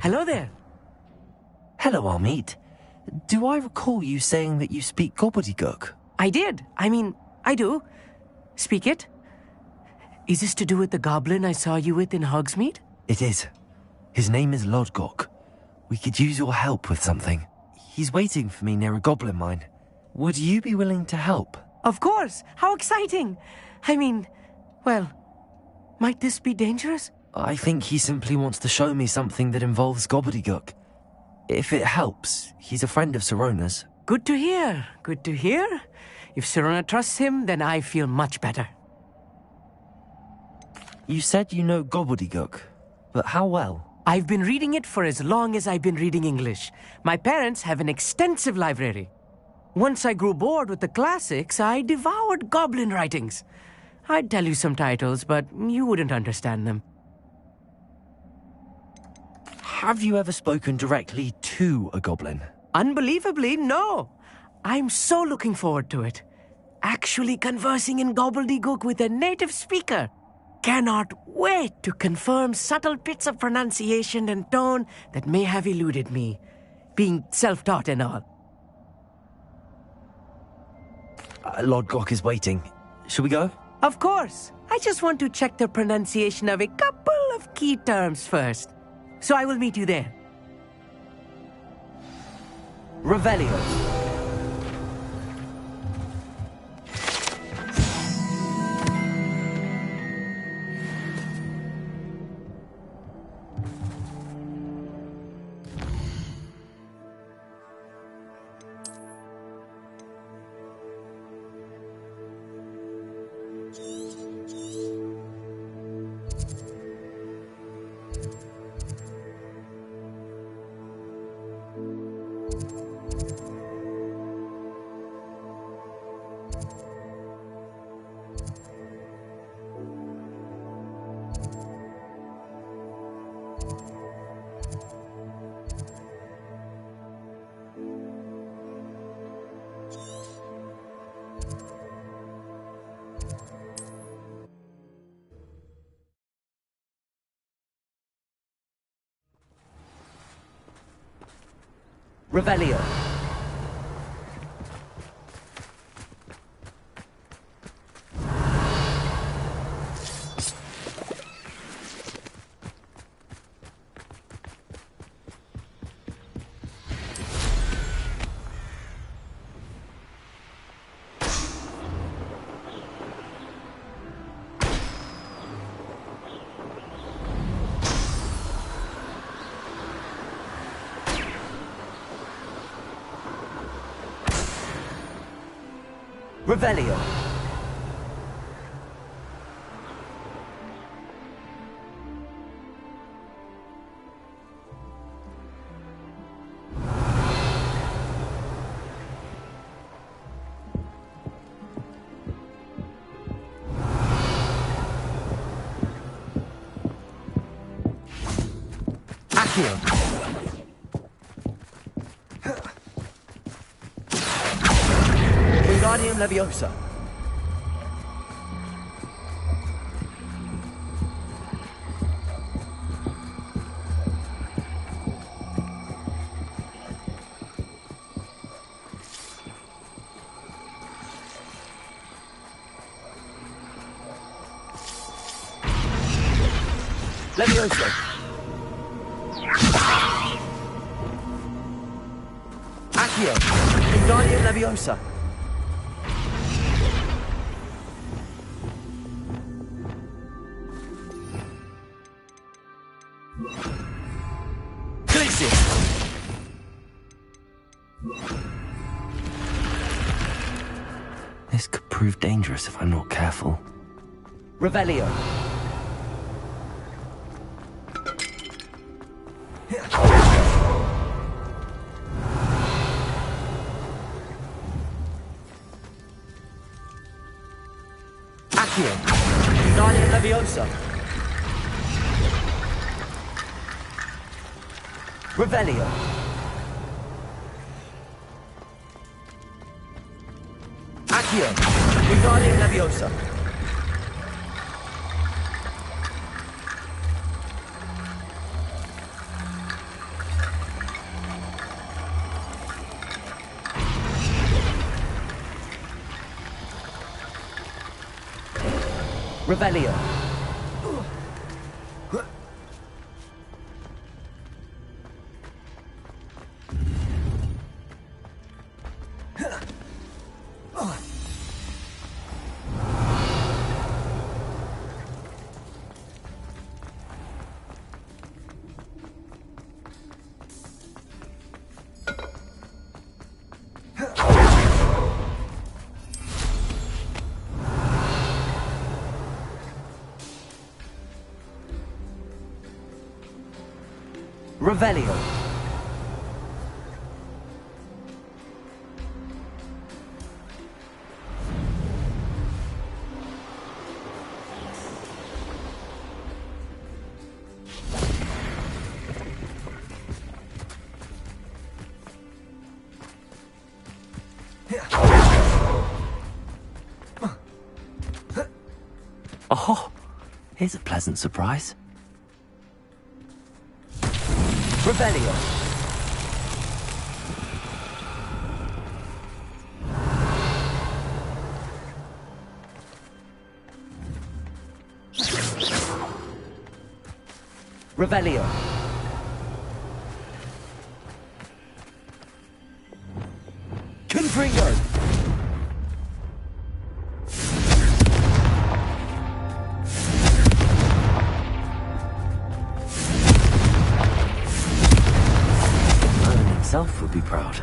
Hello there. Hello, Amit. Do I recall you saying that you speak gobbledygook? I did. I do. Speak it. Is this to do with the goblin I saw you with in Hogsmeade? It is. His name is Lodgok. We could use your help with something. He's waiting for me near a goblin mine. Would you be willing to help? Of course. How exciting. Well, might this be dangerous? I think he simply wants to show me something that involves gobbledygook. If it helps, he's a friend of Sirona's. Good to hear. Good to hear. If Sirona trusts him, then I feel much better. You said you know gobbledygook, but how well? I've been reading it for as long as I've been reading English. My parents have an extensive library. Once I grew bored with the classics, I devoured goblin writings. I'd tell you some titles, but you wouldn't understand them. Have you ever spoken directly to a goblin? Unbelievably, no. I'm so looking forward to it. Actually conversing in gobbledygook with a native speaker. Cannot wait to confirm subtle bits of pronunciation and tone that may have eluded me, being self-taught and all. Lodgok is waiting. Shall we go? Of course. I just want to check the pronunciation of a couple of key terms first. So I will meet you there. Revelio. Revelio. Revelio. Accio. Wingardium Leviosa. Leviosa. Accio. Wingardium Leviosa. This could prove dangerous if I'm not careful. Revelio. Accio. Wingardium Leviosa. Revelio. Accio. Wingardium Leviosa. Revelio. Revelio. Oh, here's a pleasant surprise. Revelio. Revelio. Confringo. Himself would be proud.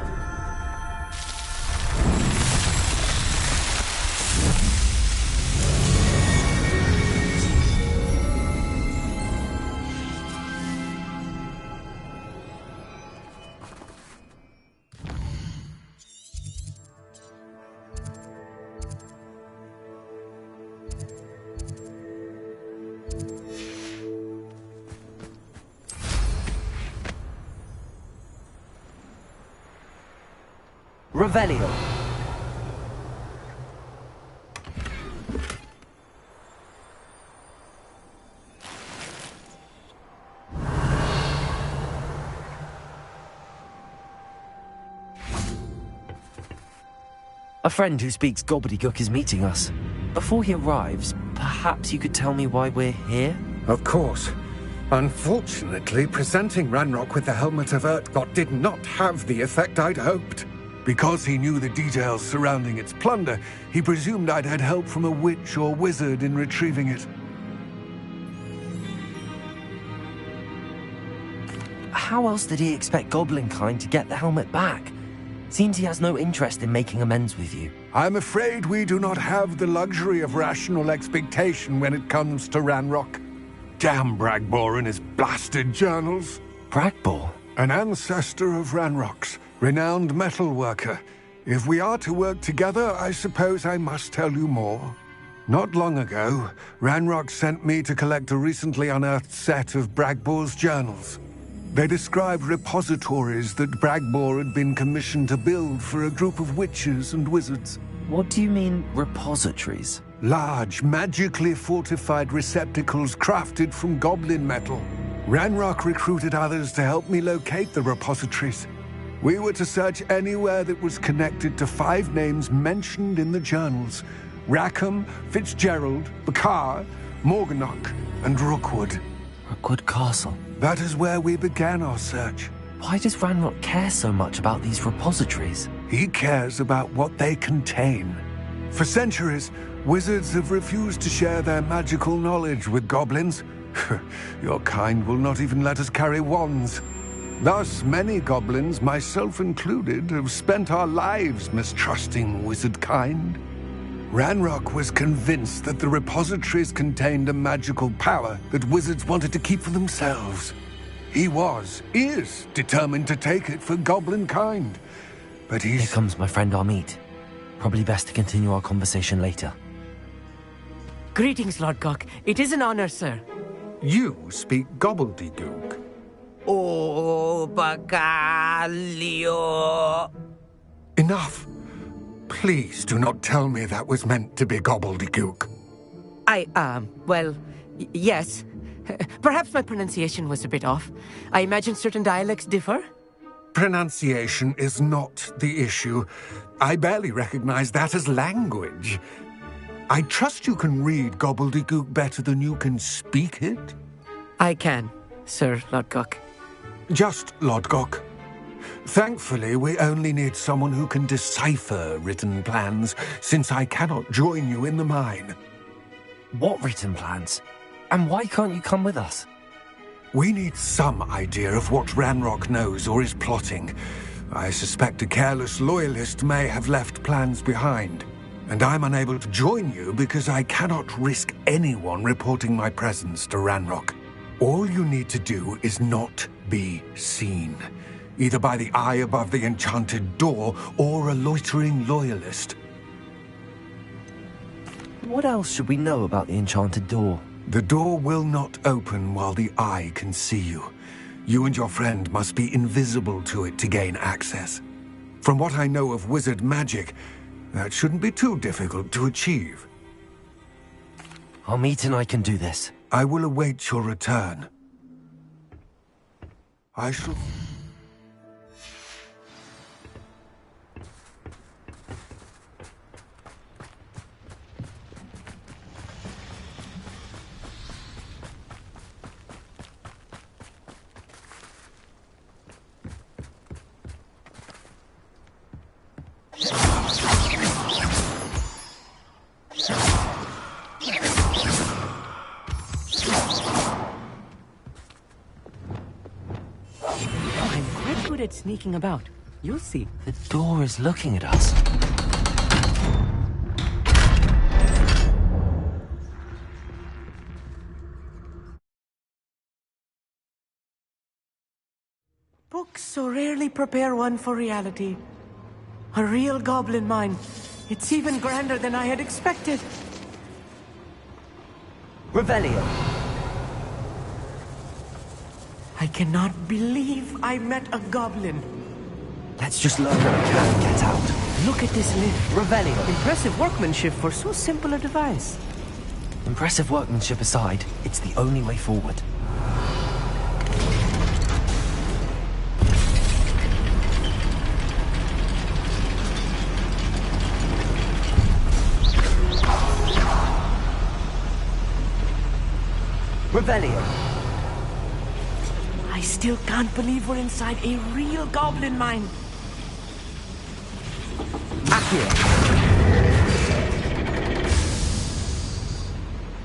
Revelio. A friend who speaks gobbledygook is meeting us. Before he arrives, perhaps you could tell me why we're here? Of course. Unfortunately, presenting Ranrock with the Helmet of Urtkot did not have the effect I'd hoped. Because he knew the details surrounding its plunder, he presumed I'd had help from a witch or wizard in retrieving it. How else did he expect Goblinkind to get the helmet back? Seems he has no interest in making amends with you. I'm afraid we do not have the luxury of rational expectation when it comes to Ranrock. Damn Bragbor and his blasted journals. Bragbor? An ancestor of Ranrock's. Renowned metal worker. If we are to work together, I suppose I must tell you more. Not long ago, Ranrock sent me to collect a recently unearthed set of Bragbor's journals. They described repositories that Bragbor had been commissioned to build for a group of witches and wizards. What do you mean, repositories? Large, magically fortified receptacles crafted from goblin metal. Ranrock recruited others to help me locate the repositories. We were to search anywhere that was connected to 5 names mentioned in the journals. Rackham, Fitzgerald, Bakar, Morganach, and Rookwood. Rookwood Castle. That is where we began our search. Why does Ranrock care so much about these repositories? He cares about what they contain. For centuries, wizards have refused to share their magical knowledge with goblins. Your kind will not even let us carry wands. Thus, many goblins, myself included, have spent our lives mistrusting wizard kind. Ranrock was convinced that the repositories contained a magical power that wizards wanted to keep for themselves. He is determined to take it for goblin kind. But Here comes my friend Amit. Probably best to continue our conversation later. Greetings, Lord Gok. It is an honor, sir. You speak gobbledygook. Oh, Bacalio. Enough. Please do not tell me that was meant to be gobbledygook. Yes. Perhaps my pronunciation was a bit off. I imagine certain dialects differ. Pronunciation is not the issue. I barely recognize that as language. I trust you can read gobbledygook better than you can speak it? I can, Sir Lodgok. Just Lodgok. Thankfully, we only need someone who can decipher written plans, since I cannot join you in the mine. What written plans? And why can't you come with us? We need some idea of what Ranrock knows or is plotting. I suspect a careless loyalist may have left plans behind. And I'm unable to join you because I cannot risk anyone reporting my presence to Ranrock. All you need to do is not be seen, either by the eye above the enchanted door or a loitering loyalist. What else should we know about the enchanted door? The door will not open while the eye can see you. You and your friend must be invisible to it to gain access. From what I know of wizard magic, that shouldn't be too difficult to achieve. Our meet and I can do this. I will await your return. I shall... At sneaking about. You'll see. The door is looking at us. Books so rarely prepare one for reality. A real goblin mine. It's even grander than I had expected. Revelio. I cannot believe I met a goblin. Let's just learn what we can and get out. Look at this lift. Revelio. Impressive workmanship for so simple a device. Impressive workmanship aside, it's the only way forward. Revelio. I still can't believe we're inside a real goblin mine. Accio.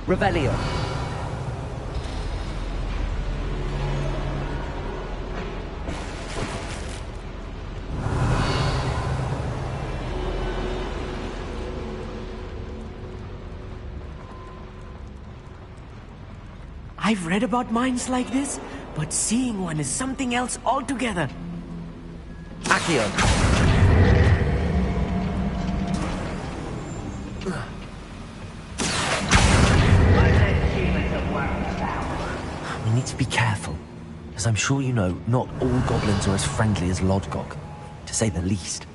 Revelio. I've read about mines like this, but seeing one is something else altogether. Accio. We need to be careful. As I'm sure you know, not all goblins are as friendly as Lodgok, to say the least.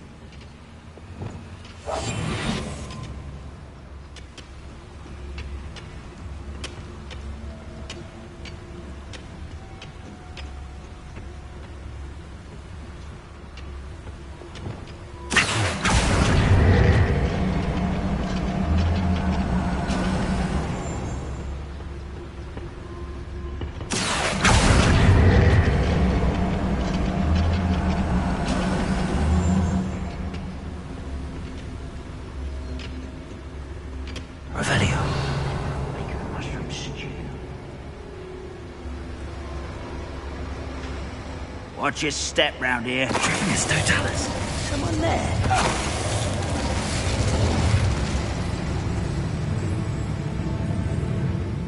Watch your step round here. Trivius Totalis. Someone there.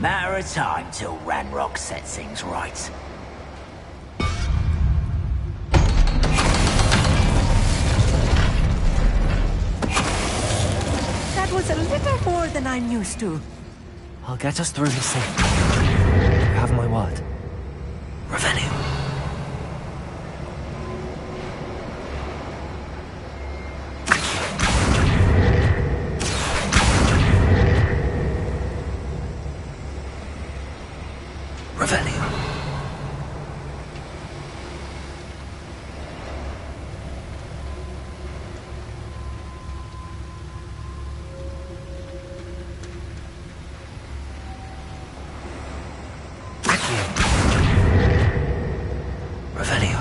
Matter of time till Ranrock sets things right. That was a little more than I'm used to. I'll get us through this safely. You have my word. Revelio. Revelio.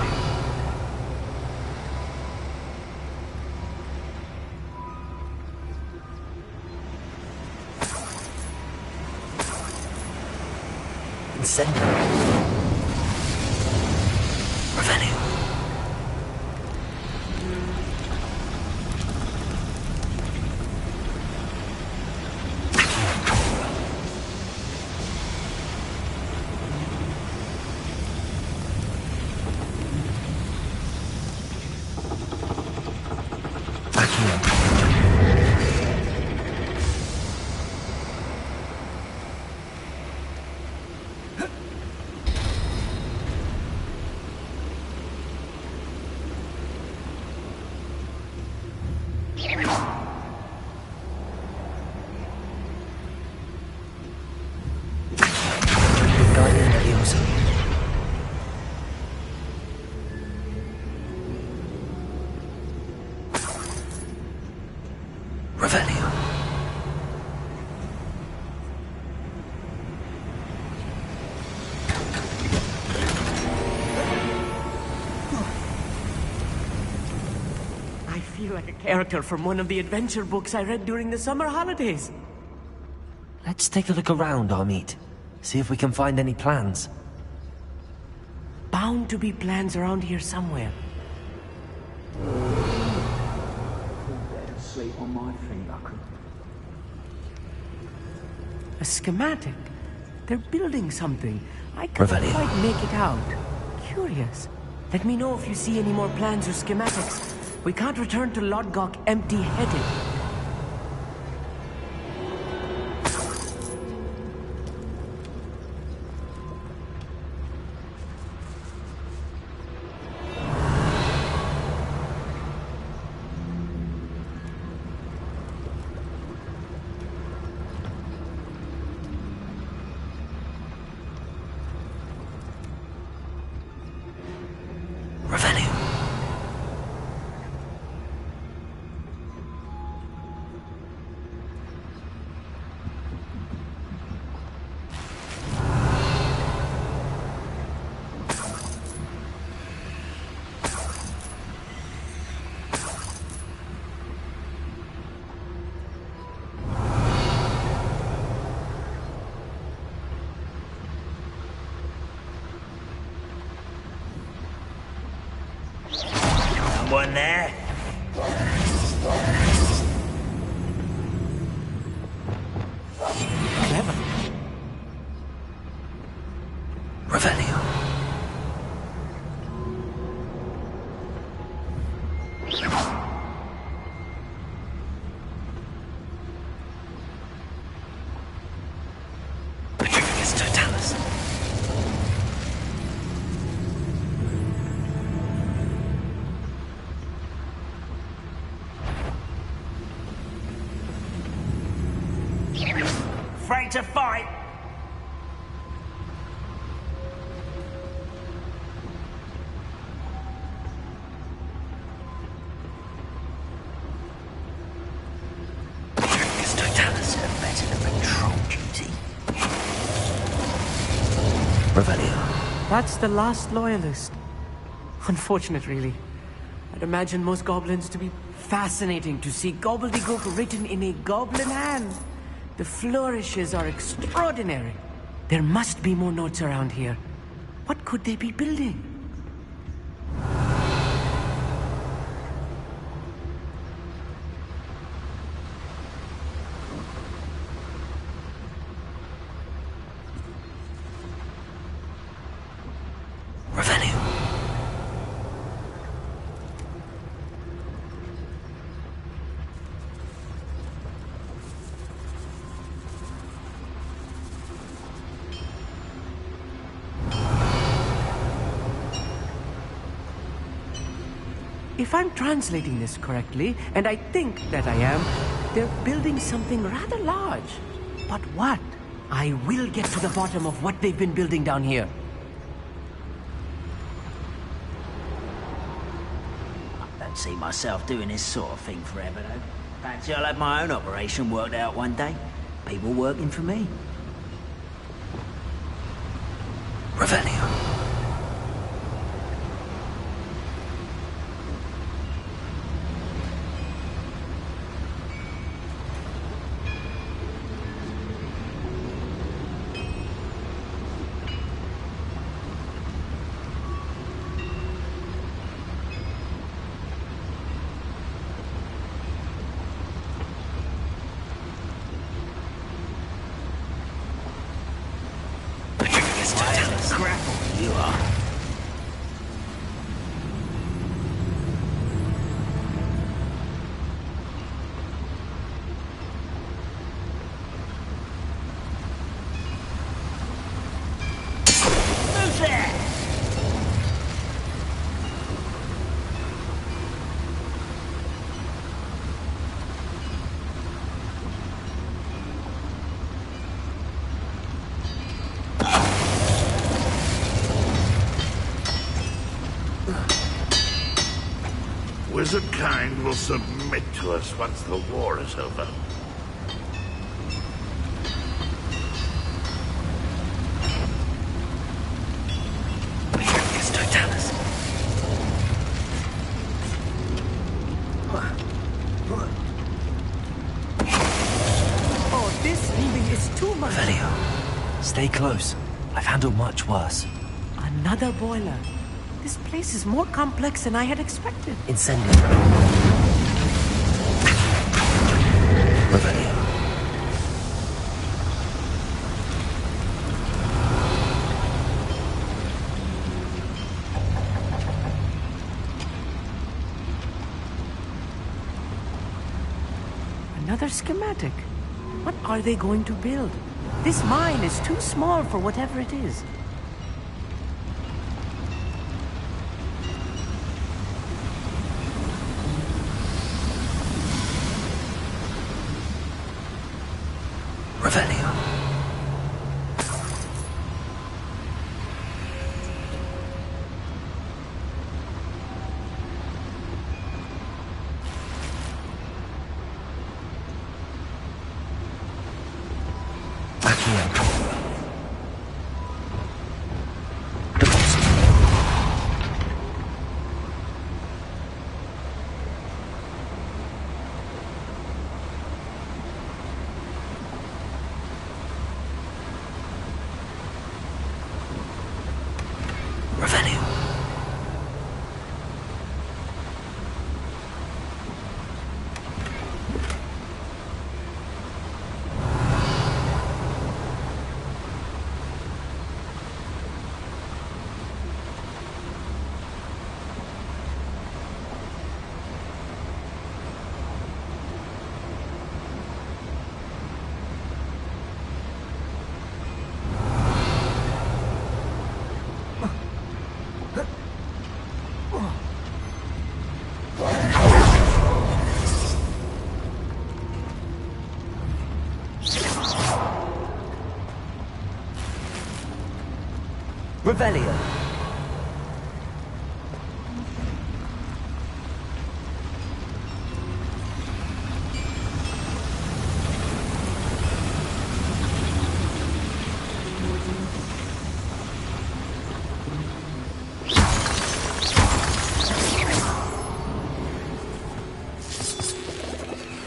Incendio. Revelio. Revelio. I feel like a character from one of the adventure books I read during the summer holidays. Let's take a look around, Amit. See if we can find any plans. Bound to be plans around here somewhere. Sleep on my finger. A schematic. They're building something. I can't Revelio. quite make it out. Curious. Let me know if you see any more plans or schematics. We can't return to Lodgok empty-headed. Revelio. Someone there? Clever. Revelio. Petrificus totalis. Afraid to fight? Petrificus totalis. Better than patrol duty. Revelio. That's the last loyalist. Unfortunate, really. I'd imagine most goblins to be fascinating to see gobbledygook written in a goblin hand. The flourishes are extraordinary. There must be more notes around here. What could they be building? Revelio. If I'm translating this correctly, and I think that I am, they're building something rather large. But what? I will get to the bottom of what they've been building down here. I don't see myself doing this sort of thing forever, though. Fancy I'll have my own operation worked out one day. People working for me. grapple, you are. Who's there? Wizard kind will submit to us once the war is over. Yes, Totalis. Oh, this really is too much. Revelio, stay close. I've handled much worse. Another boiler. This place is more complex than I had expected. Incendio. Revelio. Another schematic. What are they going to build? This mine is too small for whatever it is. Revelio. Revelio. Revelio.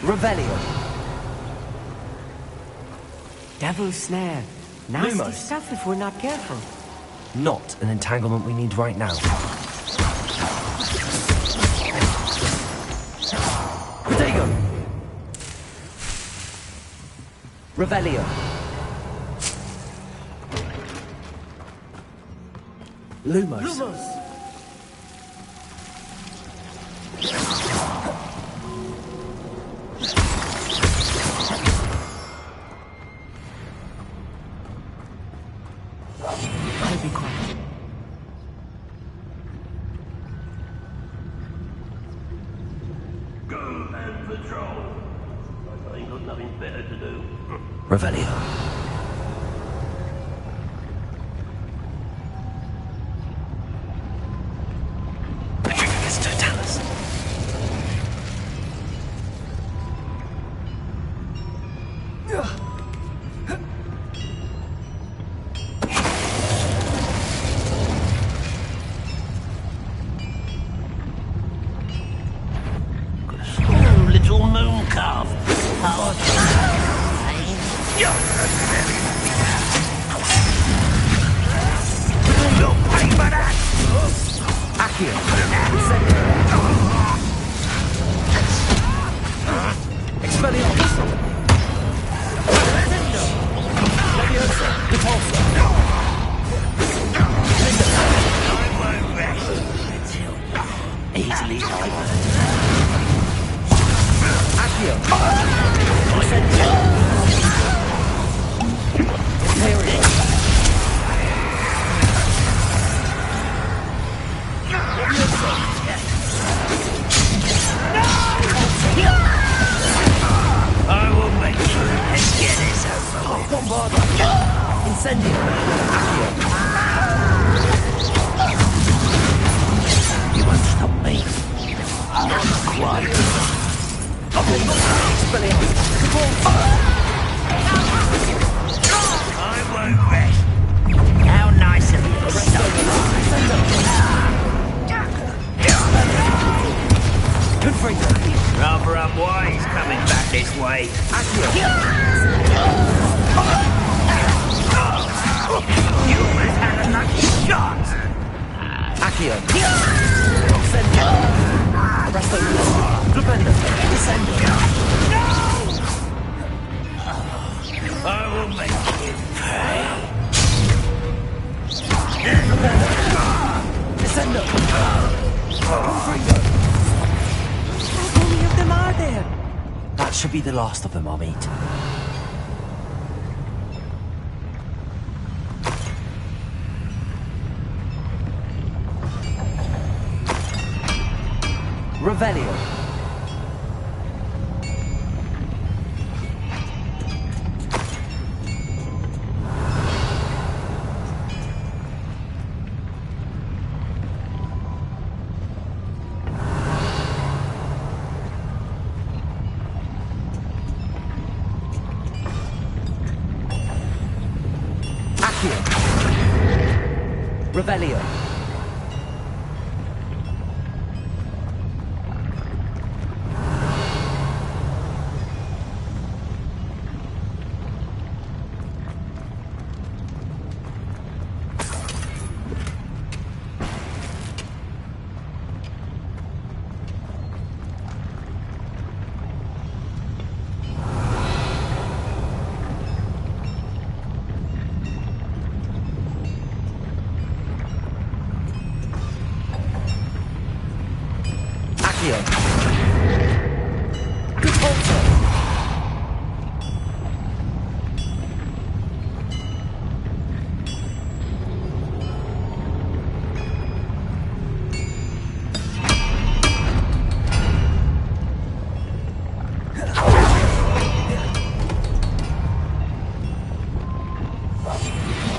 Revelio. Devil's snare. Nasty Lumos. stuff if we're not careful. Not an entanglement we need right now. Protego! Revelio. Lumos. Lumos! I'll be quiet. Go and patrol. I ain't got nothing better to do. Revelio. Petrificus totalis. Little moon calf. You'll pay for that! Accio. Expelliarmus. Leviosa. Repulsor. Accio! Sendo! Presto! Flipendo! Descendo! I will make him pay. Descendo! How many of them are there? That should be the last of them, I'll meet. Revelio. Accio. Revelio. Accio. Good also.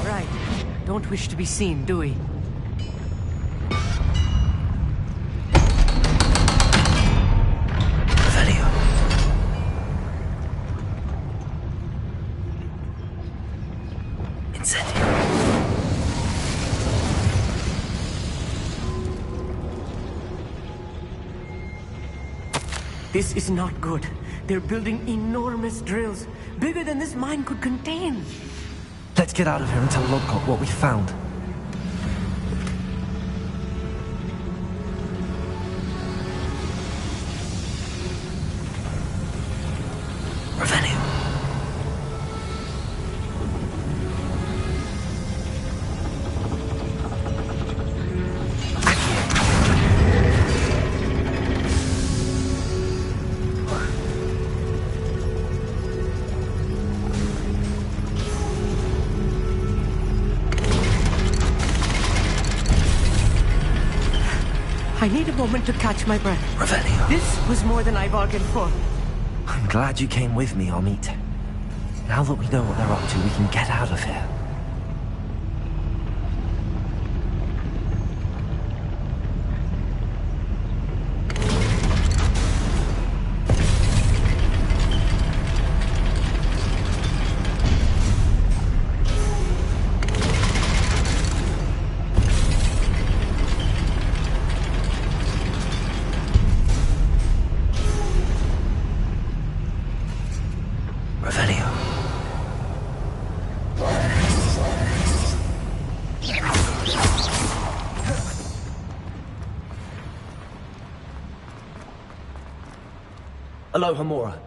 Right. Don't wish to be seen, do we? Revelio. Incendio. This is not good. They're building enormous drills, bigger than this mine could contain. Let's get out of here and tell Lodcock what we found. Revelio. I need a moment to catch my breath. Revelio. This was more than I bargained for. I'm glad you came with me, Amit. Now that we know what they're up to, we can get out of here. Revelio. Aloha, Mora.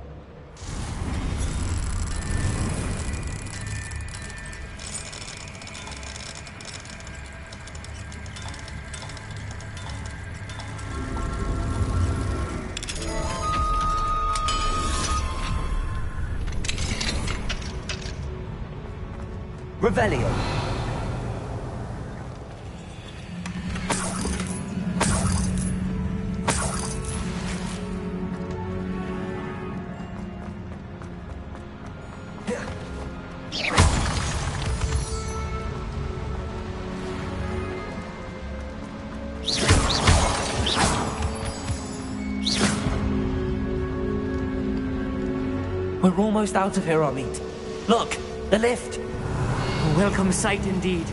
Revelio. We're almost out of here, Amit. Look, the lift. A welcome sight indeed.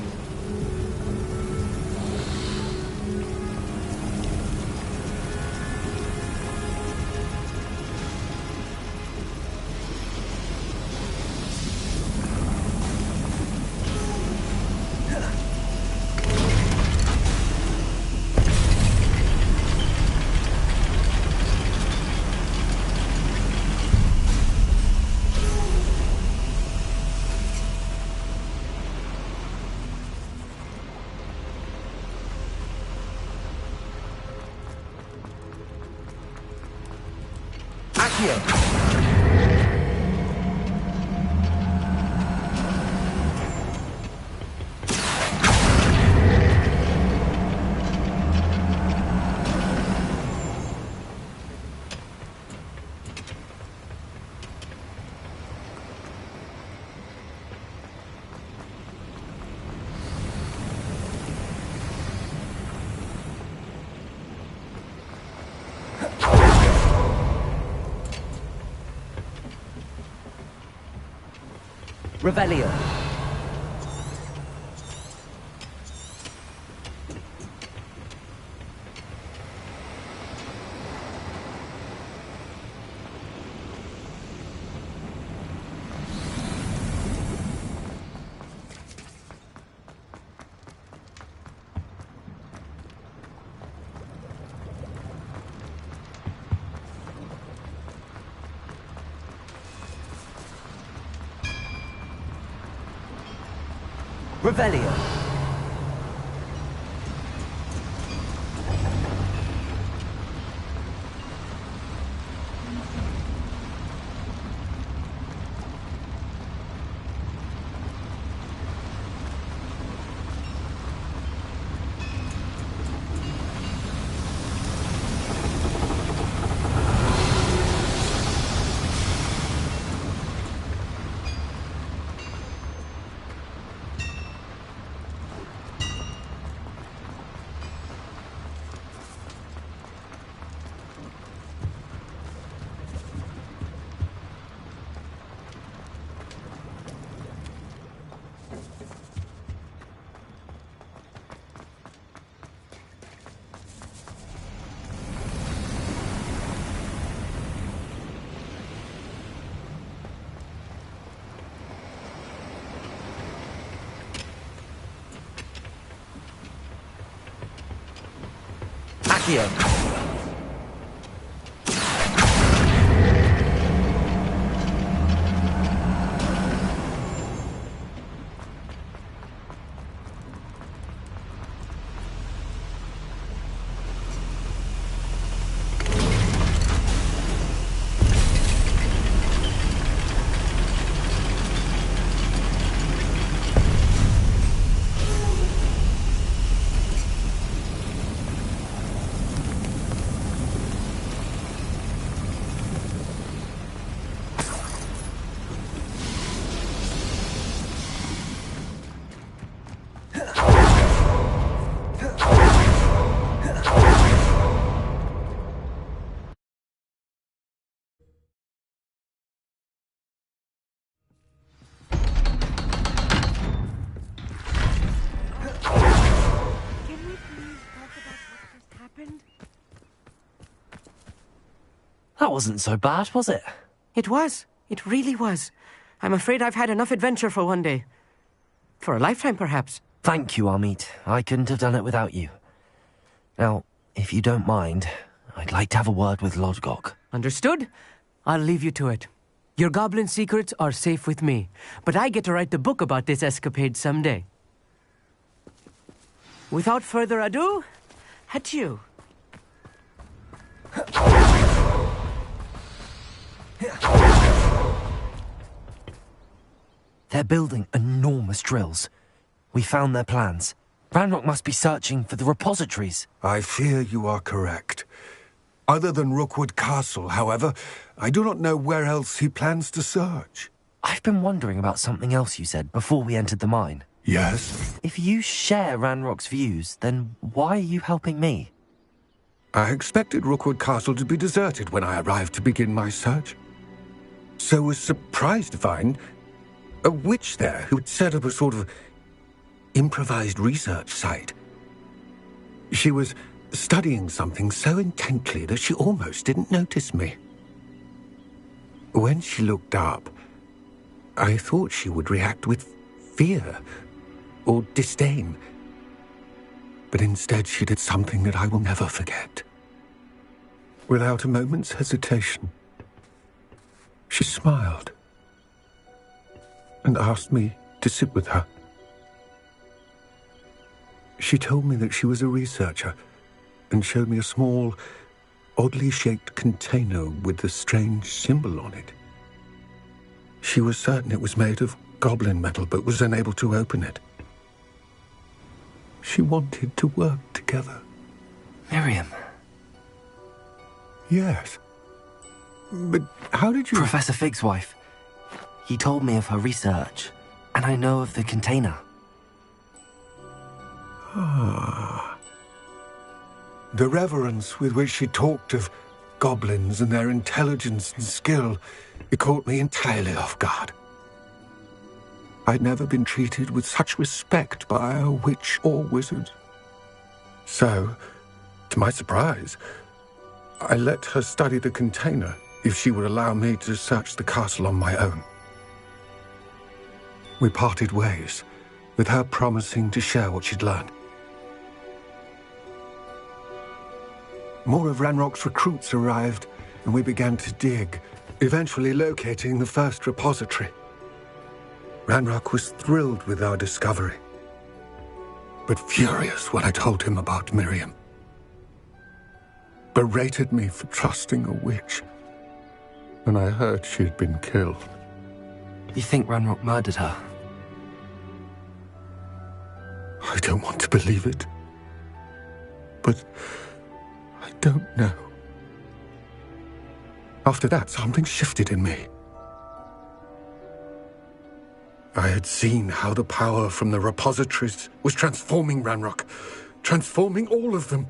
Accio! Revelio. Revelio. Accio. That wasn't so bad, was it? It was. It really was. I'm afraid I've had enough adventure for one day. For a lifetime, perhaps. Thank you, Amit. I couldn't have done it without you. Now, if you don't mind, I'd like to have a word with Lodgok. Understood? I'll leave you to it. Your goblin secrets are safe with me, but I get to write the book about this escapade someday. Without further ado, adieu. They're building enormous drills. We found their plans. Ranrock must be searching for the repositories. I fear you are correct. Other than Rookwood Castle, however, I do not know where else he plans to search. I've been wondering about something else you said before we entered the mine. Yes? If you share Ranrock's views, then why are you helping me? I expected Rookwood Castle to be deserted when I arrived to begin my search. So was surprised to find a witch there who had set up a sort of improvised research site. She was studying something so intently that she almost didn't notice me. When she looked up, I thought she would react with fear or disdain. But instead she did something that I will never forget. Without a moment's hesitation, she smiled and asked me to sit with her. She told me that she was a researcher and showed me a small, oddly shaped container with the strange symbol on it. She was certain it was made of goblin metal, but was unable to open it. She wanted to work together. Miriam. Yes. But how did you... Professor Fig's wife. He told me of her research, and I know of the container. Ah. The reverence with which she talked of goblins and their intelligence and skill, it caught me entirely off guard. I'd never been treated with such respect by a witch or wizard. So, to my surprise, I let her study the container if she would allow me to search the castle on my own. We parted ways, with her promising to share what she'd learned. More of Ranrock's recruits arrived, and we began to dig, eventually locating the first repository. Ranrock was thrilled with our discovery, but furious when I told him about Miriam. Berated me for trusting a witch, and I heard she'd been killed. You think Ranrock murdered her? I don't want to believe it, but I don't know. After that, something shifted in me. I had seen how the power from the repositories was transforming Ranrock, transforming all of them.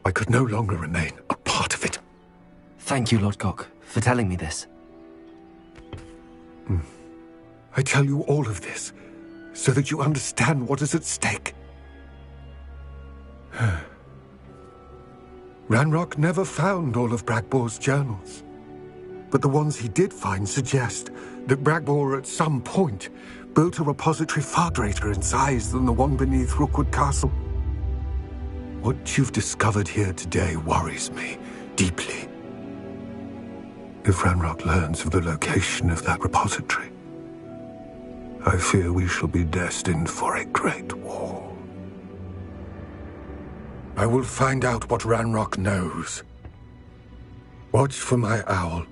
I could no longer remain a part of it. Thank you, Lord Gok, for telling me this. I tell you all of this so that you understand what is at stake. Ranrock never found all of Bragbor's journals, but the ones he did find suggest that Bragbor at some point built a repository far greater in size than the one beneath Rookwood Castle. What you've discovered here today worries me deeply. If Ranrock learns of the location of that repository, I fear we shall be destined for a great war. I will find out what Ranrock knows. Watch for my owl.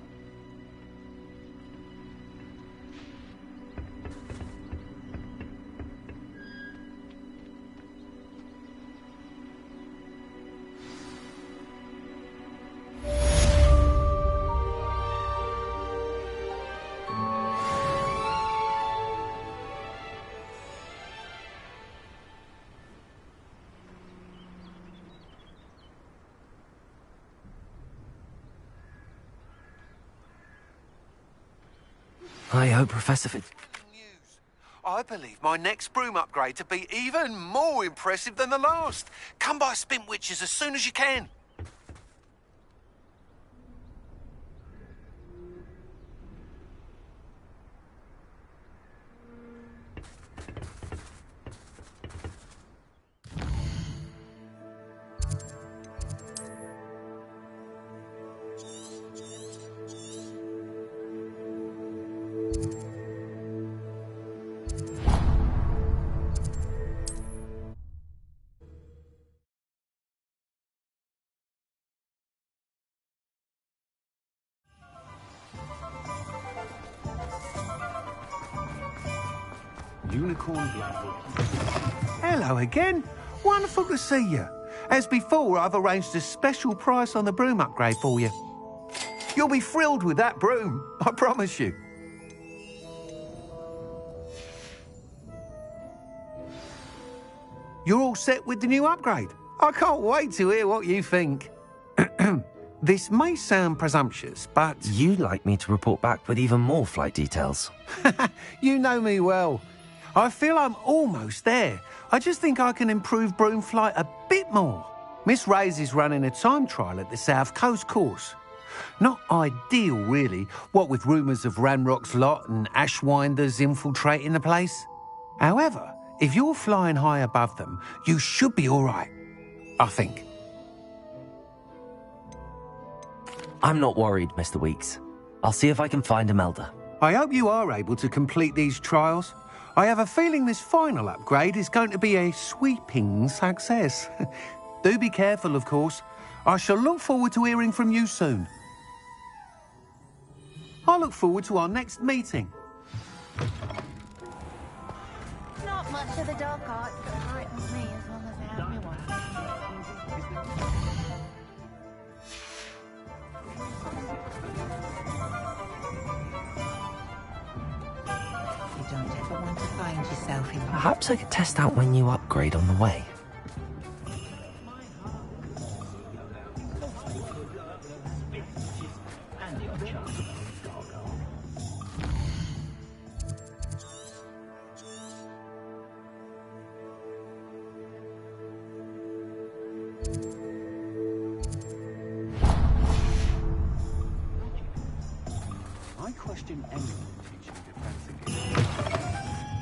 I hope Professor Fig... I believe my next broom upgrade to be even more impressive than the last. Come by Spint Witches as soon as you can. Unicorn Blackwood. Hello again. Wonderful to see you. As before, I've arranged a special price on the broom upgrade for you. You'll be thrilled with that broom, I promise you. You're all set with the new upgrade. I can't wait to hear what you think. This may sound presumptuous, but... You'd like me to report back with even more flight details. You know me well. I feel I'm almost there. I just think I can improve broom flight a bit more. Miss Ray's is running a time trial at the South Coast course. Not ideal, really, what with rumours of Ranrock's lot and Ashwinders infiltrating the place. However, if you're flying high above them, you should be all right, I think. I'm not worried, Mr. Weeks. I'll see if I can find Imelda. I hope you are able to complete these trials. I have a feeling this final upgrade is going to be a sweeping success. Do be careful, of course. I shall look forward to hearing from you soon. I look forward to our next meeting. Not much of the dark arts that frightens me as long as I have my one. You don't ever want to find yourself in... Perhaps I could test out my new upgrade on the way.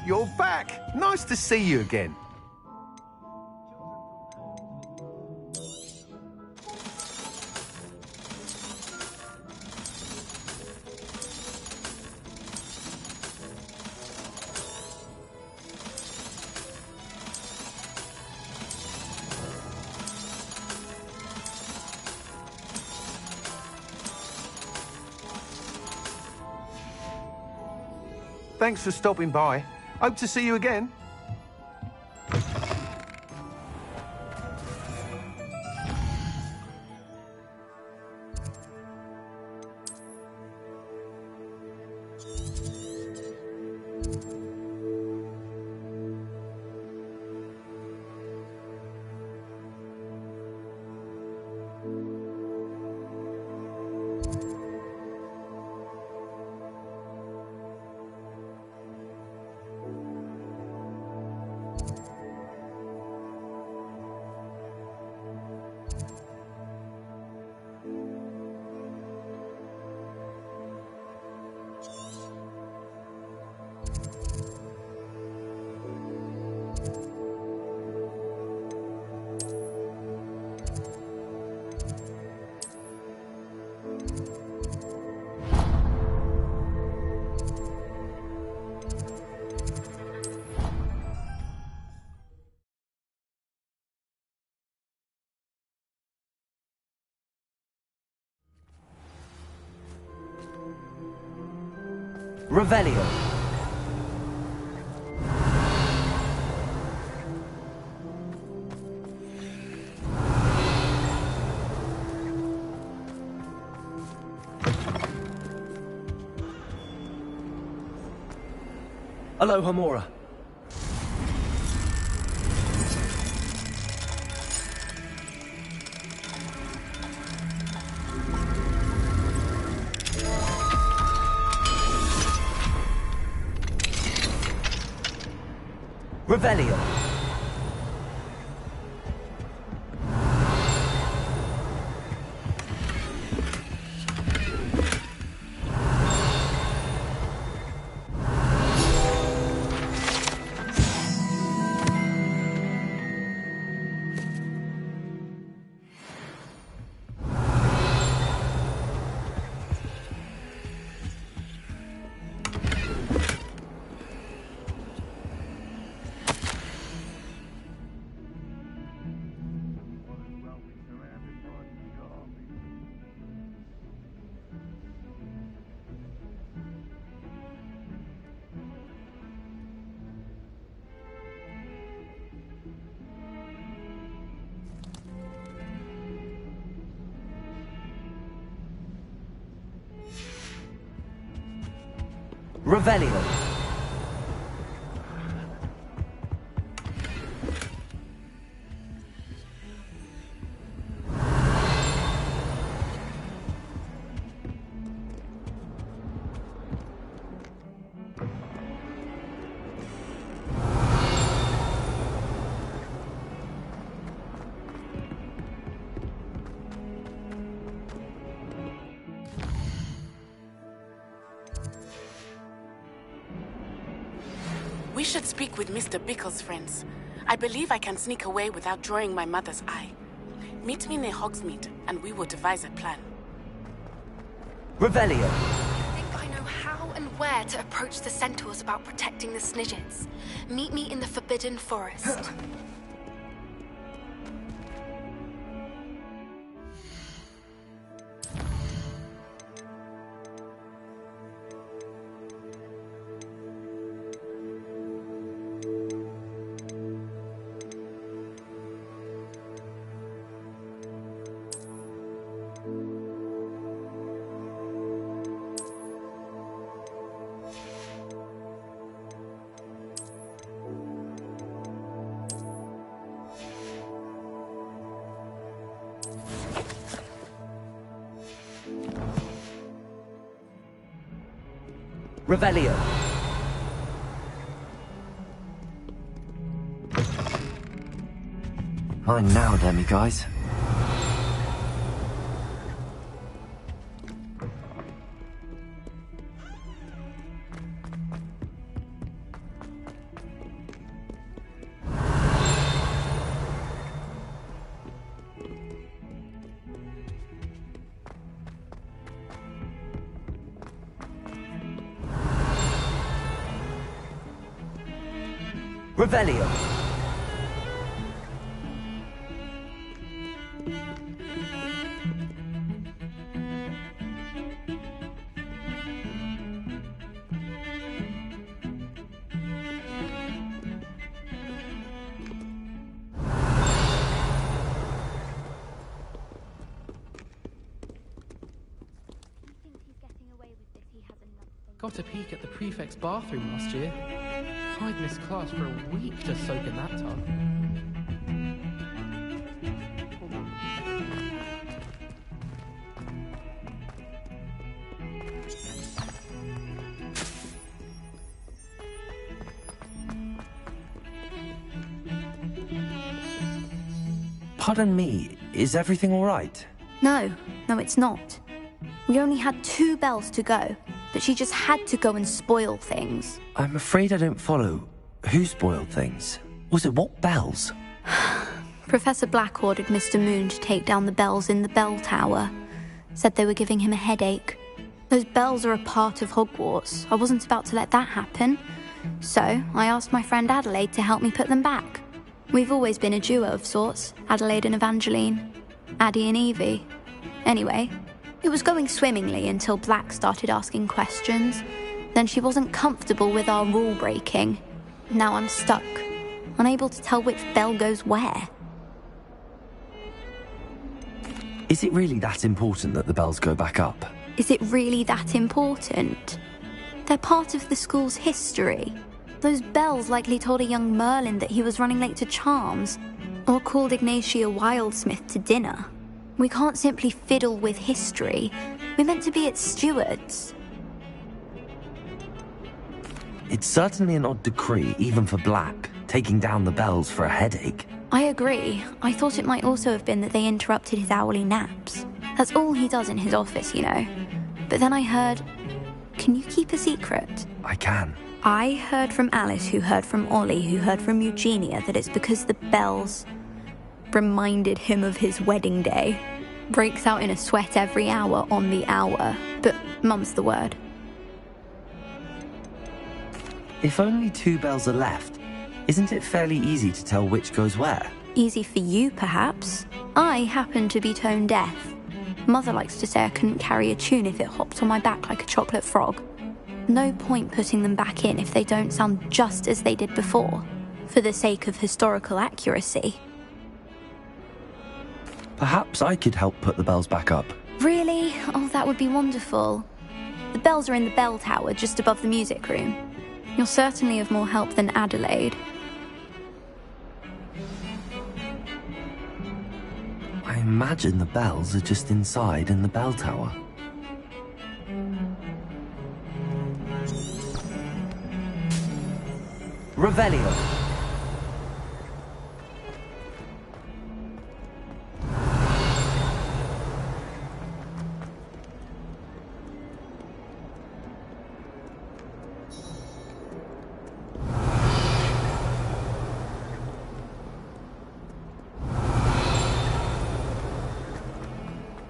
You're back! Nice to see you again. Thanks for stopping by. Hope to see you again. Revelio. Aloha Mora. Revelio. Revelio. We should speak with Mr. Bickle's friends. I believe I can sneak away without drawing my mother's eye. Meet me near Hogsmeade, and we will devise a plan. Revelio. I think I know how and where to approach the centaurs about protecting the Snidgets. Meet me in the Forbidden Forest. Revelio. Mine now, demi-guys. Revelio. Got a peek at the prefect's bathroom last year. I'd missed class for a week to soak in that tub. Pardon me, is everything all right? No, it's not. We only had 2 bells to go, but she just had to go and spoil things. I'm afraid I don't follow. Who spoiled things? Was it what bells? Professor Black ordered Mr. Moon to take down the bells in the bell tower. Said they were giving him a headache. Those bells are a part of Hogwarts. I wasn't about to let that happen. So I asked my friend Adelaide to help me put them back. We've always been a duo of sorts, Adelaide and Evangeline. Addie and Evie. Anyway, it was going swimmingly until Black started asking questions. Then she wasn't comfortable with our rule breaking. Now I'm stuck, unable to tell which bell goes where. Is it really that important that the bells go back up? Is it really that important? They're part of the school's history. Those bells likely told a young Merlin that he was running late to Charms, or called Ignatia Wildsmith to dinner. We can't simply fiddle with history. We're meant to be its stewards. It's certainly an odd decree, even for Black, taking down the bells for a headache. I agree. I thought it might also have been that they interrupted his hourly naps. That's all he does in his office, you know. But then I heard... Can you keep a secret? I can. I heard from Alice, who heard from Ollie, who heard from Eugenia, that it's because the bells reminded him of his wedding day. Breaks out in a sweat every hour on the hour. But mum's the word. If only 2 bells are left, isn't it fairly easy to tell which goes where? Easy for you, perhaps. I happen to be tone deaf. Mother likes to say I couldn't carry a tune if it hopped on my back like a chocolate frog. No point putting them back in if they don't sound just as they did before, for the sake of historical accuracy. Perhaps I could help put the bells back up. Really? Oh, that would be wonderful. The bells are in the bell tower just above the music room. You're certainly of more help than Adelaide. I imagine the bells are just inside in the bell tower. Revelio.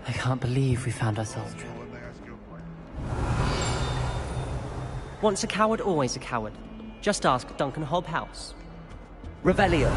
I can't believe we found ourselves trapped. Once a coward, always a coward. Just ask Duncan Hobhouse. Revelio.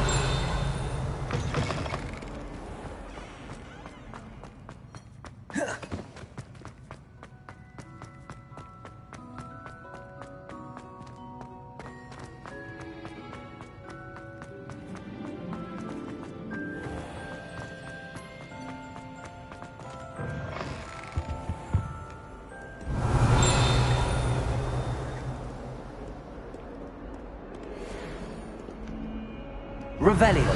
Revelio.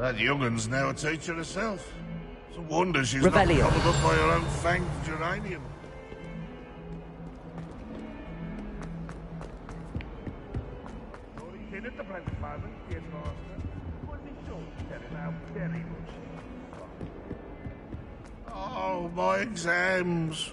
That young'un's now a teacher herself. It's a wonder she's Revelio. not gobbled up by her own fanged geranium. Oh, my exams.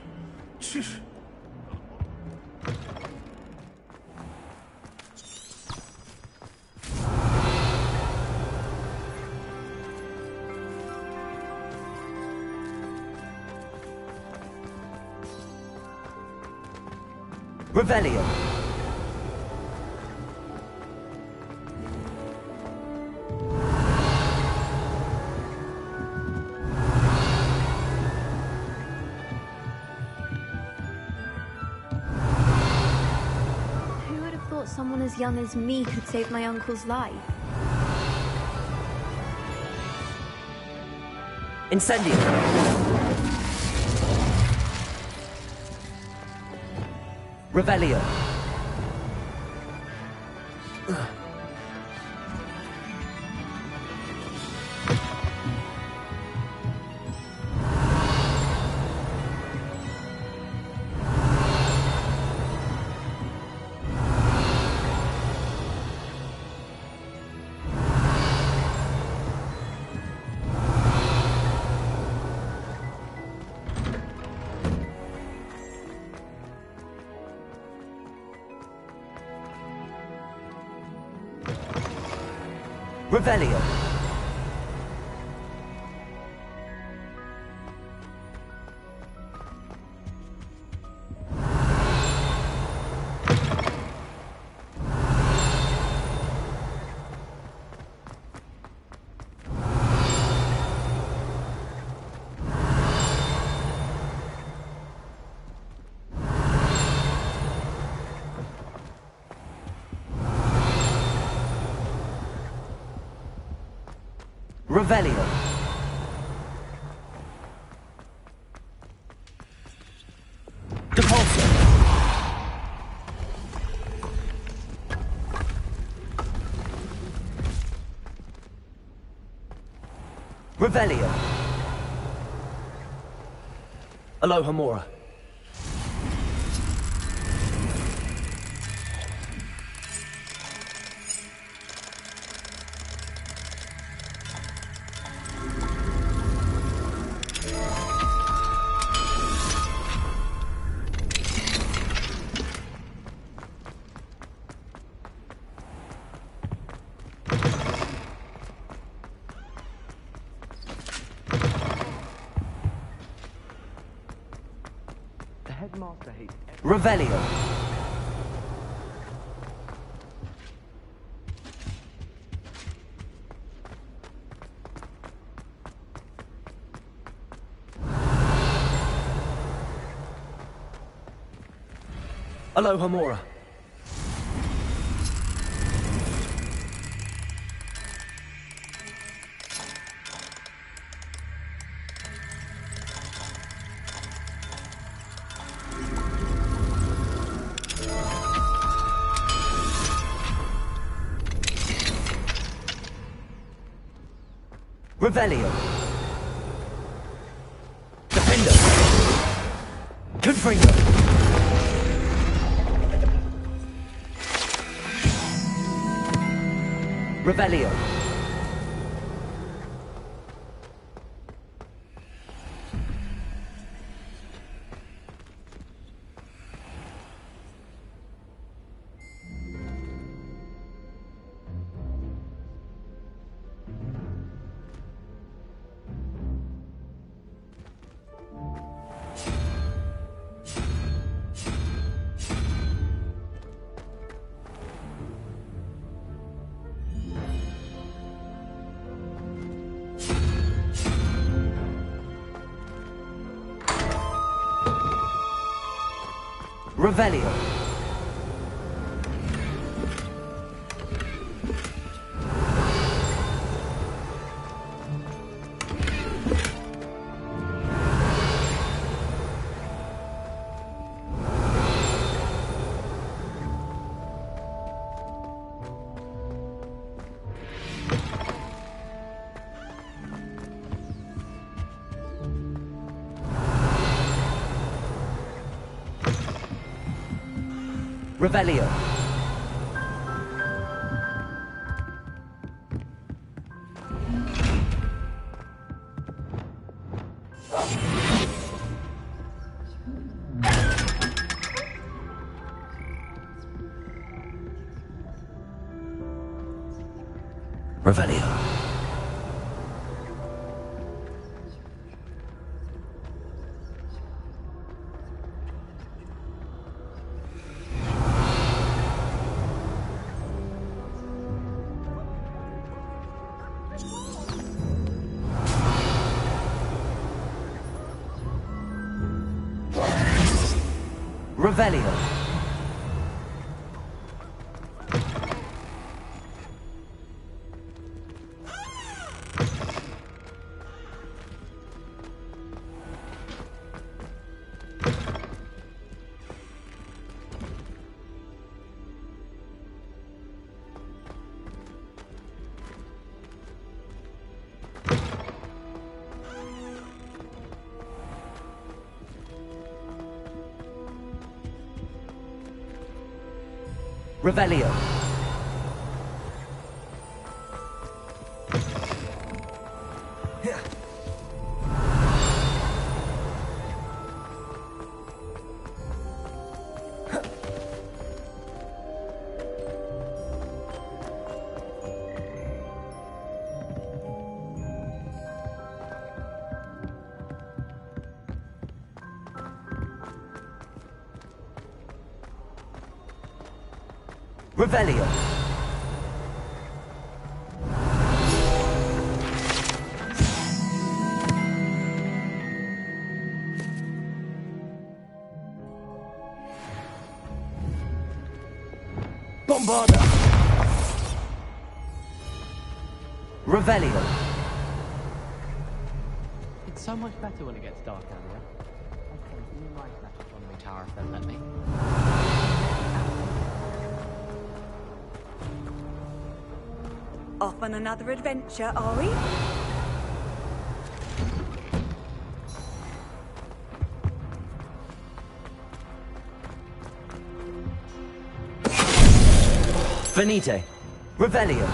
Revelio. Who would have thought someone as young as me could save my uncle's life? Incendio. Revelio. Revelio. Revelio. Depulso. Revelio. Alohomora. Revelio. Alohomora. Revelio. Defender. Confringo. Revelio. Revelio. Revelio. Revelio. Revelio. Revelio. Revelio. Bombarda. Revelio. It's so much better when it gets dark down here. Okay, give me my flash astronomy tower if they'll let me. Off on another adventure, are we? Venite. Revelio.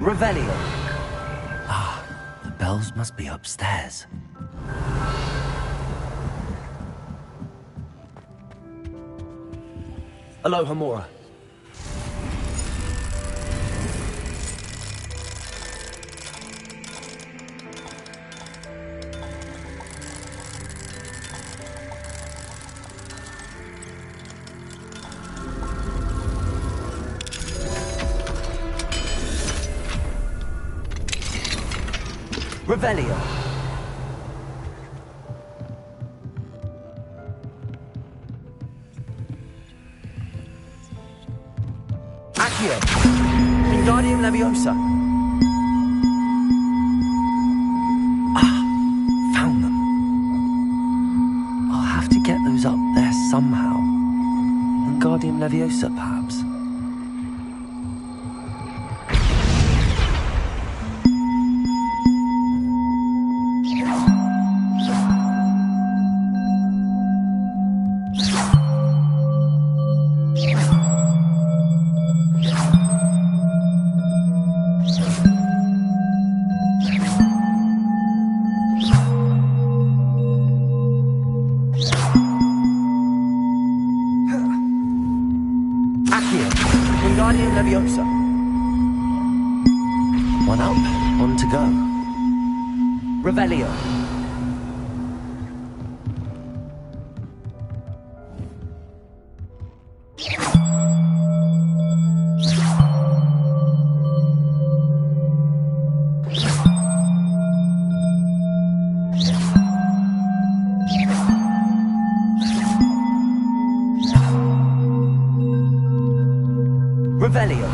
Revelio. Ah, the bells must be upstairs. Aloha, Mora. Revelio. Accio. Wingardium Leviosa. Ah, found them. I'll have to get those up there somehow. Wingardium Leviosa, perhaps. Wingardium Leviosa. One up, one to go. Revelio. Revelio.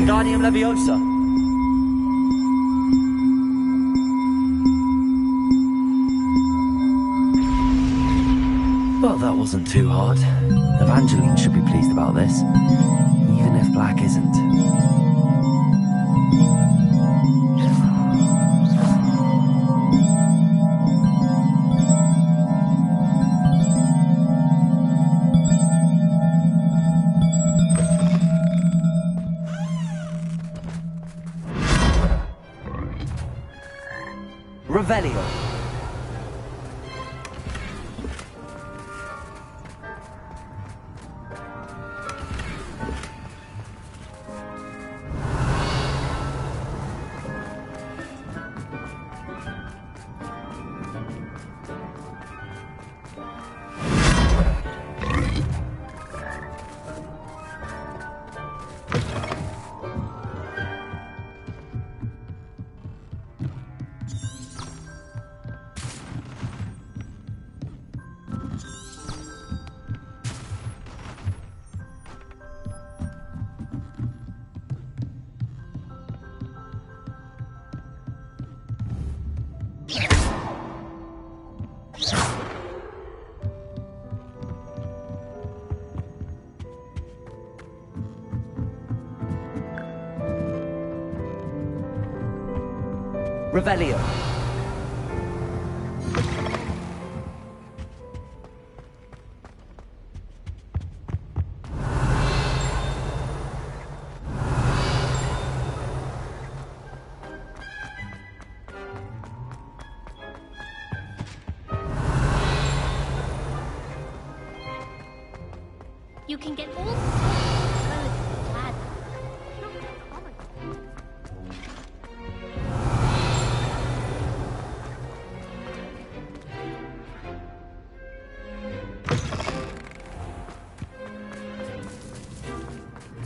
Wingardium Leviosa. Well, that wasn't too hard. Evangeline should be pleased about this, even if Black isn't. Revelio. Revelio. You can get all sorts of birds with glad.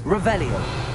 Revelio.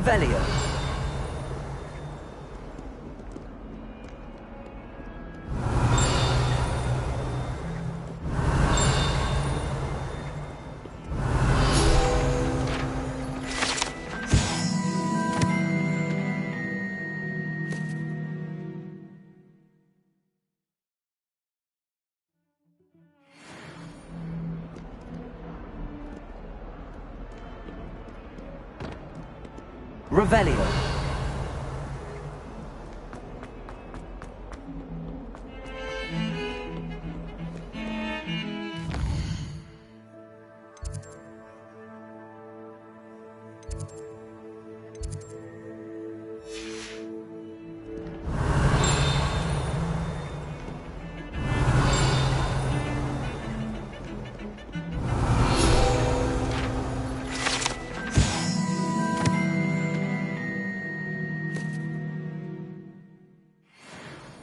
Revelio. Revelio.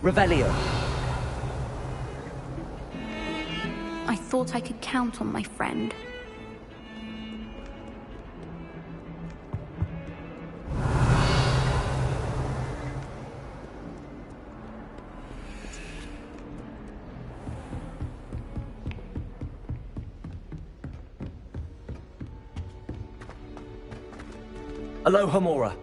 Revelio. I thought I could count on my friend. Aloha Mora.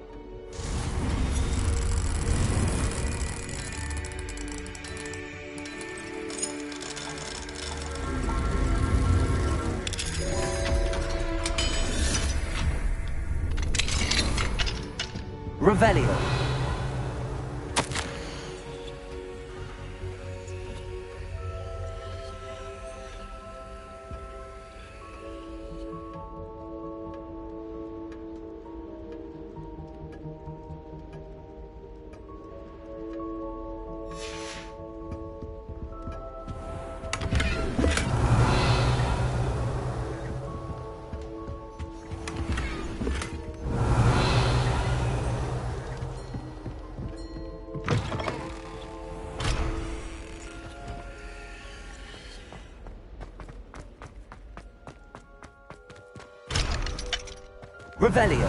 Revelio. Revelio.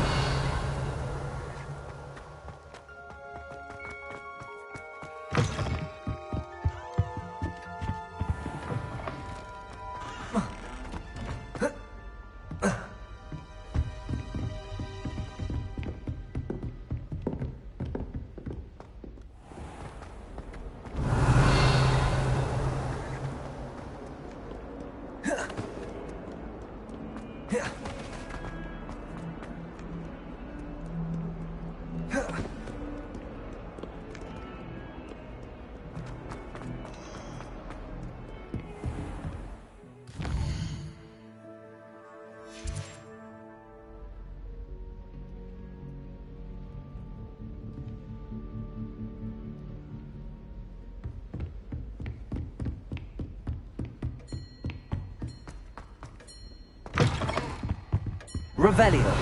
Revelio.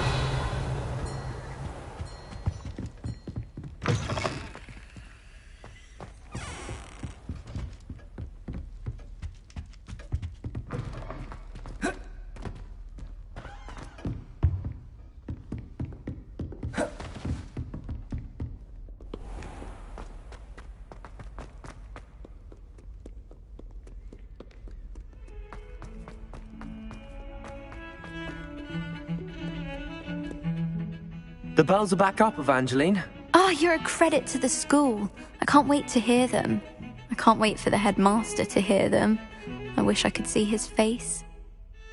The bells are back up, Evangeline. Oh, you're a credit to the school. I can't wait to hear them. I can't wait for the headmaster to hear them. I wish I could see his face.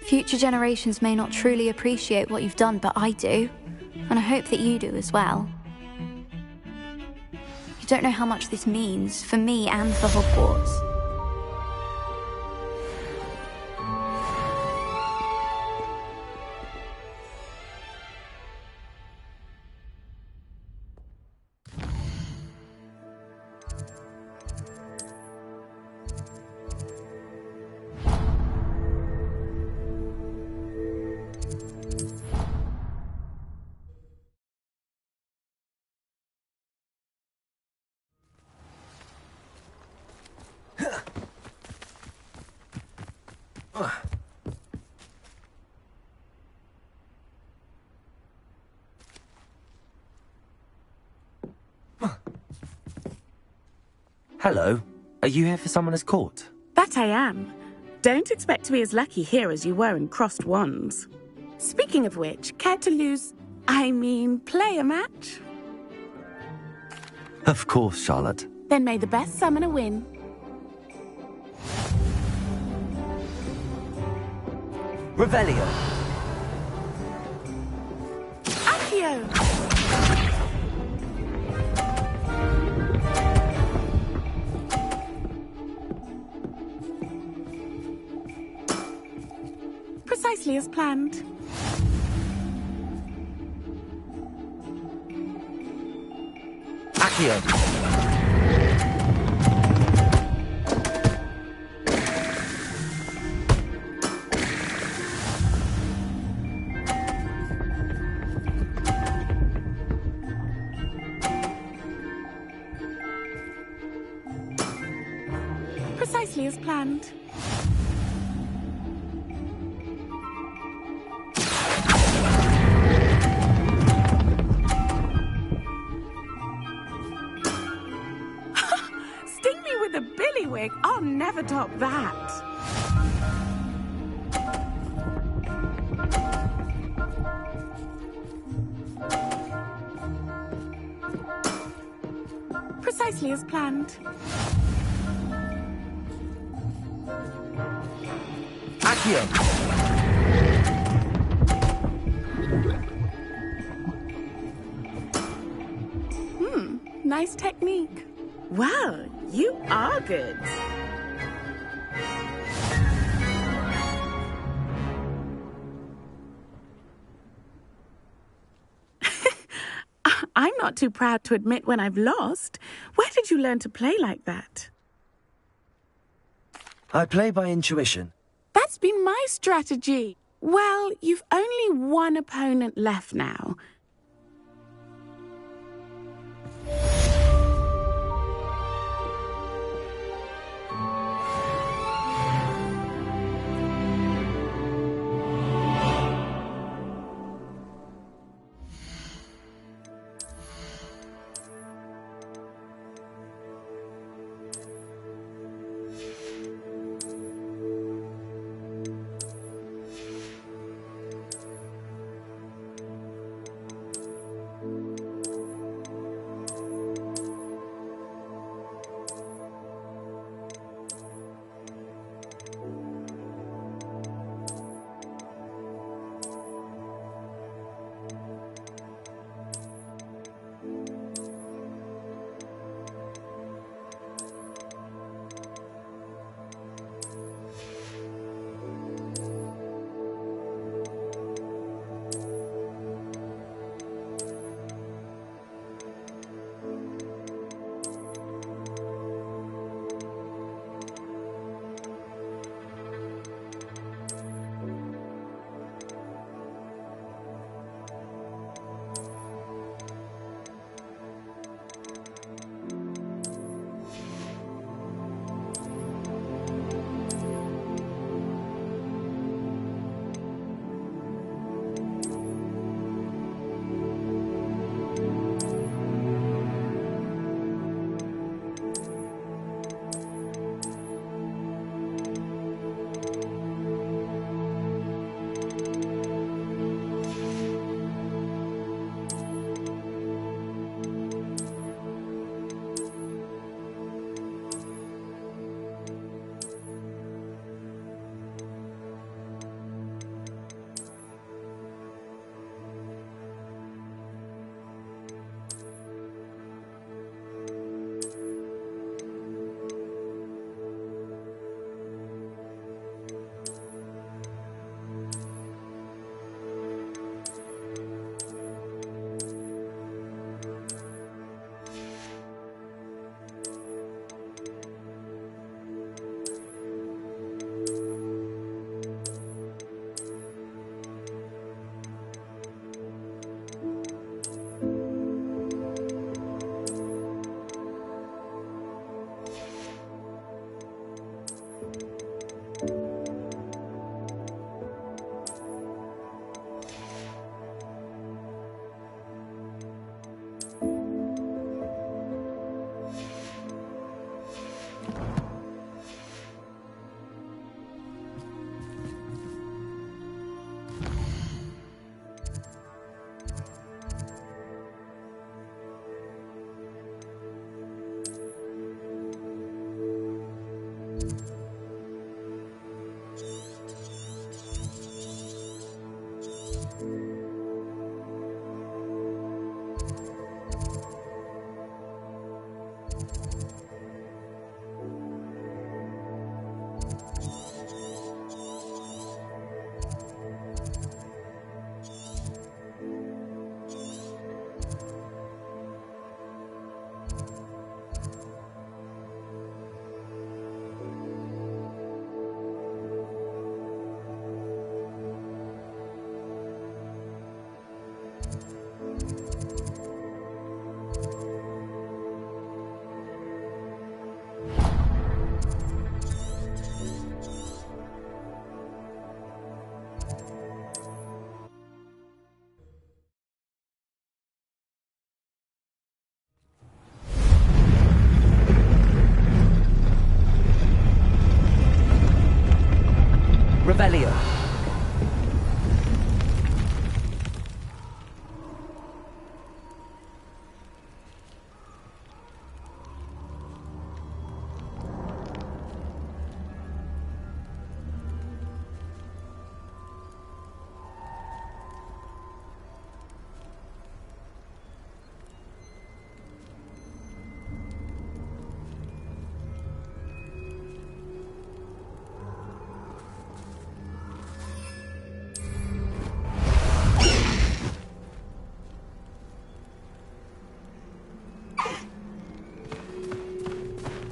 Future generations may not truly appreciate what you've done, but I do. And I hope that you do as well. You don't know how much this means for me and for Hogwarts. Hello. Are you here for Summoner's Court? That I am. Don't expect to be as lucky here as you were in Crossed Wands. Speaking of which, care to play a match? Of course, Charlotte. Then may the best summoner win. Revelio. Accio! Precisely as planned. Accio. Precisely as planned. Sting me with a billywig. I'll never top that. precisely as planned. Accio! Nice technique. Well, you are good. I'm not too proud to admit when I've lost. Where did you learn to play like that? I play by intuition. That's been my strategy. Well, you've only one opponent left now.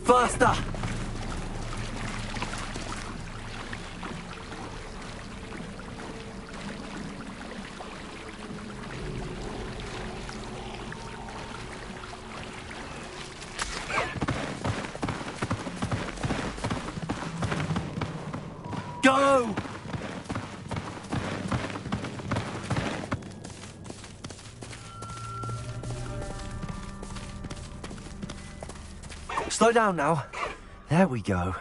Faster! Go! Slow down now. There we go.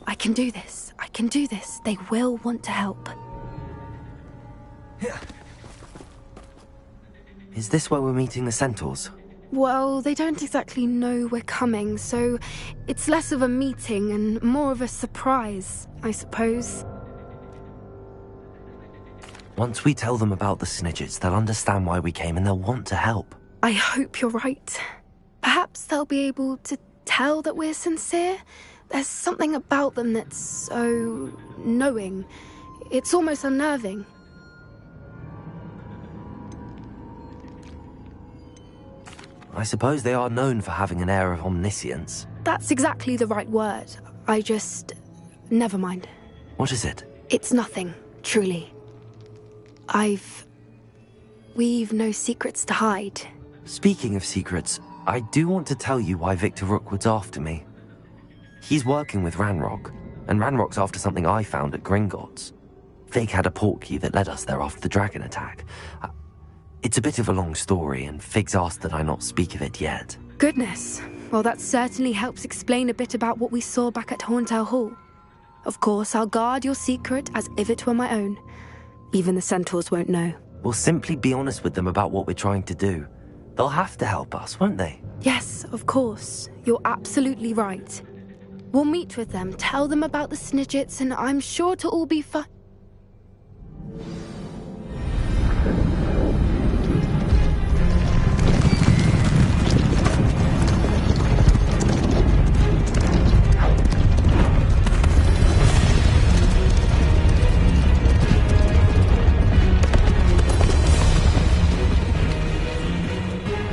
I can do this. I can do this. They will want to help. Is this where we're meeting the centaurs? Well, they don't exactly know we're coming, so it's less of a meeting and more of a surprise, I suppose. Once we tell them about the Snidgets, they'll understand why we came and they'll want to help. I hope you're right. Perhaps they'll be able to tell that we're sincere. There's something about them that's so knowing. It's almost unnerving. I suppose they are known for having an air of omniscience. That's exactly the right word. I just... never mind. What is it? It's nothing, truly. We've no secrets to hide. Speaking of secrets, I do want to tell you why Victor Rookwood's after me. He's working with Ranrock, and Ranrock's after something I found at Gringotts. Fig had a portkey that led us there after the dragon attack. It's a bit of a long story, and Fig's asked that I not speak of it yet. Goodness. Well, that certainly helps explain a bit about what we saw back at Horntail Hall. Of course, I'll guard your secret as if it were my own. Even the centaurs won't know. We'll simply be honest with them about what we're trying to do. They'll have to help us, won't they? Yes, of course. You're absolutely right. We'll meet with them, tell them about the Snidgets, and I'm sure to all be fine.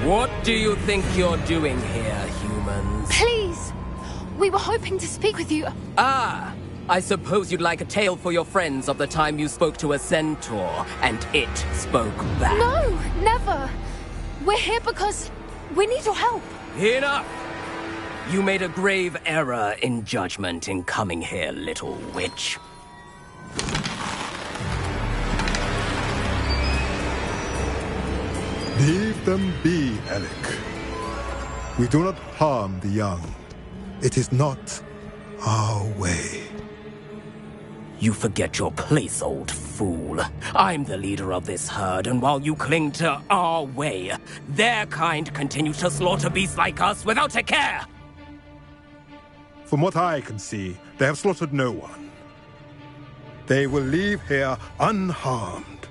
What do you think you're doing here, humans? Please! We were hoping to speak with you. Ah! I suppose you'd like a tale for your friends of the time you spoke to a centaur, and it spoke back. No! Never! We're here because we need your help. Enough! You made a grave error in judgment in coming here, little witch. Leave them be, Alec. We do not harm the young. It is not our way. You forget your place, old fool. I'm the leader of this herd, and while you cling to our way, their kind continues to slaughter beasts like us without a care! From what I can see, they have slaughtered no one. They will leave here unharmed.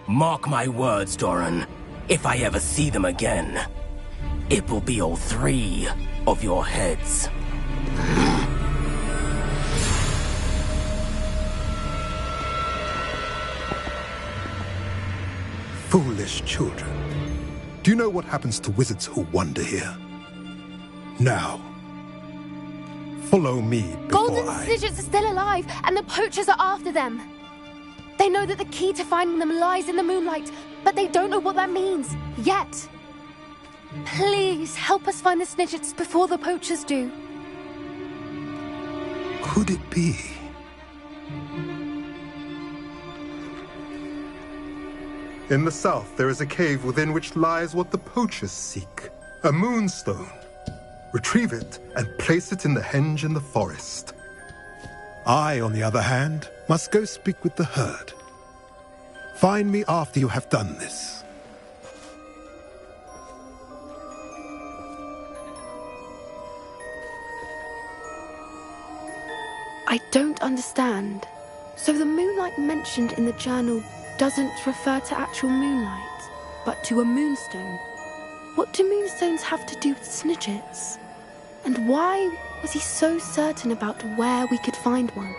Mark my words, Doran. If I ever see them again, it will be all 3 of your heads. Foolish children. Do you know what happens to wizards who wander here? Now, follow me before Golden Snidgets are still alive, and the poachers are after them. They know that the key to finding them lies in the moonlight, but they don't know what that means, yet. Please, help us find the Snidgets before the poachers do. Could it be? In the south, there is a cave within which lies what the poachers seek. A moonstone. Retrieve it and place it in the henge in the forest. I, on the other hand, must go speak with the herd. Find me after you have done this. I don't understand. So the moonlight mentioned in the journal doesn't refer to actual moonlight, but to a moonstone. What do moonstones have to do with Snidgets? And why was he so certain about where we could find one?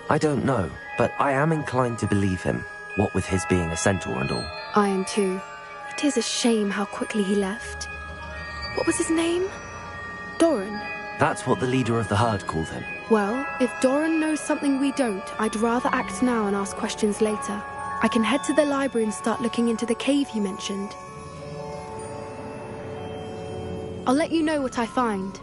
I don't know, but I am inclined to believe him, what with his being a centaur and all. I am too. It is a shame how quickly he left. What was his name? Doran? That's what the leader of the herd called him. Well, if Doran knows something we don't, I'd rather act now and ask questions later. I can head to the library and start looking into the cave you mentioned. I'll let you know what I find.